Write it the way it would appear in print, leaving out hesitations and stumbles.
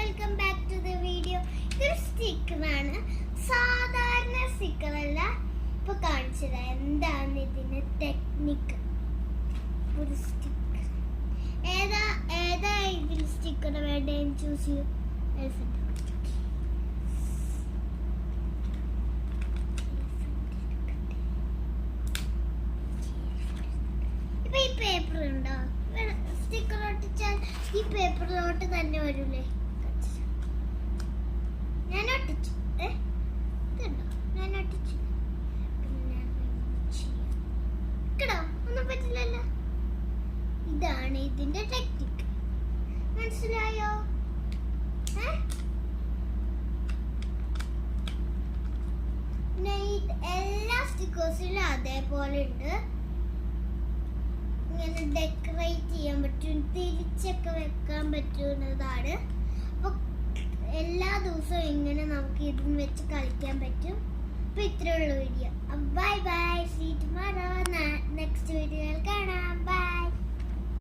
Welcome back to the video. ഇതൊരു സ്റ്റിക്കറാണ്, സാധാരണ സ്റ്റിക്കറല്ല. ഇപ്പൊ കാണിച്ചത് എന്താണ് ഇതിന്റെ ടെക്നിക്ക്. ഒരു സ്റ്റിക്കർ ഏതാ ഇതിൽ സ്റ്റിക്കർ വേണ്ടതെന്ന് ചൂസ് ചെയ്യും. ഇപ്പൊ ഈ പേപ്പർ ഉണ്ടോ, സ്റ്റിക്കർ ഒട്ടിച്ചാൽ ഈ പേപ്പറിലോട്ട് തന്നെ വരൂലേ. ഞാൻ ഒട്ടിച്ചു, ഞാൻ ഒട്ടിച്ചു. കേട്ടോ, ഒന്നും പറ്റില്ലല്ലോ. ഇതാണ് ഇതിന്റെ ടെക്നിക്ക്, മനസ്സിലായോ? എല്ലാ സ്റ്റിക്കേഴ്സിലും അതേപോലെ ഉണ്ട്. ഇങ്ങനെ ഡെക്കറേറ്റ് ചെയ്യാൻ പറ്റും, തിരിച്ചൊക്കെ വെക്കാൻ പറ്റുന്നതാണ്. അപ്പൊ എല്ലാ ദിവസവും ഇങ്ങനെ നമുക്ക് ഇതും വെച്ച് കളിക്കാൻ പറ്റും. അപ്പൊ ഇത്രയുള്ള video. Bye bye, see tomorrow.